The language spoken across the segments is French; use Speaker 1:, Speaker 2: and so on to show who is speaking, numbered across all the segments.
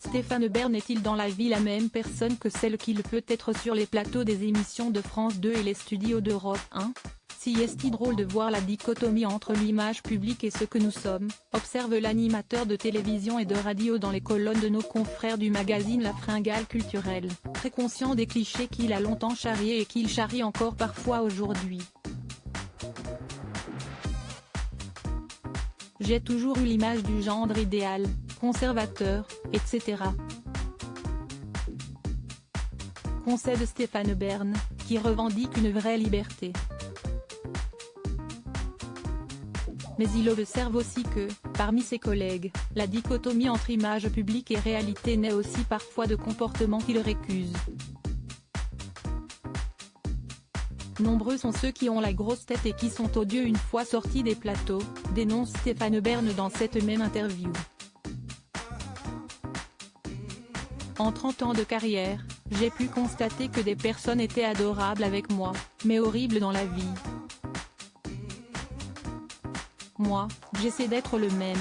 Speaker 1: Stéphane Bern est-il dans la vie la même personne que celle qu'il peut être sur les plateaux des émissions de France 2 et les studios d'Europe 1 ? Si est-il drôle de voir la dichotomie entre l'image publique et ce que nous sommes, observe l'animateur de télévision et de radio dans les colonnes de nos confrères du magazine La Fringale Culturelle, très conscient des clichés qu'il a longtemps charriés et qu'il charrie encore parfois aujourd'hui. J'ai toujours eu l'image du gendre idéal, conservateur, etc. Concède Stéphane Bern, qui revendique une vraie liberté. Mais il observe aussi que, parmi ses collègues, la dichotomie entre image publique et réalité naît aussi parfois de comportements qu'il récuse. Nombreux sont ceux qui ont la grosse tête et qui sont odieux une fois sortis des plateaux, dénonce Stéphane Bern dans cette même interview. En 30 ans de carrière, j'ai pu constater que des personnes étaient adorables avec moi, mais horribles dans la vie. Moi, j'essaie d'être le même.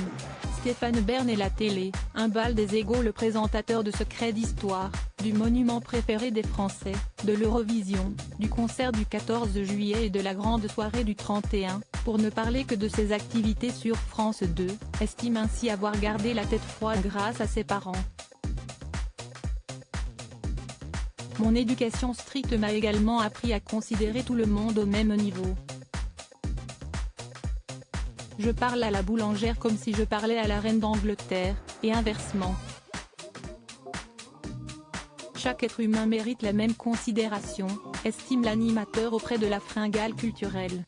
Speaker 1: Stéphane Bern et la télé, un bal des égaux. Le présentateur de Secrets d'Histoire, du monument préféré des Français, de l'Eurovision, du concert du 14 juillet et de la grande soirée du 31, pour ne parler que de ses activités sur France 2, estime ainsi avoir gardé la tête froide grâce à ses parents. Mon éducation stricte m'a également appris à considérer tout le monde au même niveau. Je parle à la boulangère comme si je parlais à la reine d'Angleterre, et inversement. Chaque être humain mérite la même considération, estime l'animateur auprès de La Fringale Culturelle.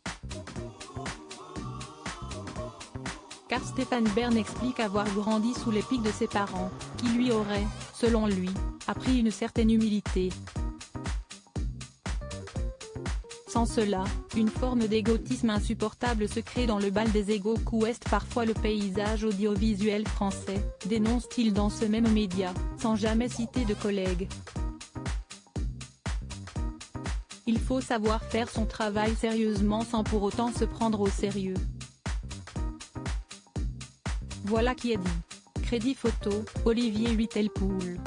Speaker 1: Car Stéphane Bern explique avoir grandi sous les pics de ses parents, qui lui auraient, selon lui, appris une certaine humilité. Sans cela, une forme d'égotisme insupportable se crée dans le bal des égaux qu'ouest parfois le paysage audiovisuel français, dénonce-t-il dans ce même média, sans jamais citer de collègues. Il faut savoir faire son travail sérieusement sans pour autant se prendre au sérieux. Voilà qui est dit. Crédit photo, Olivier Huitelpoul.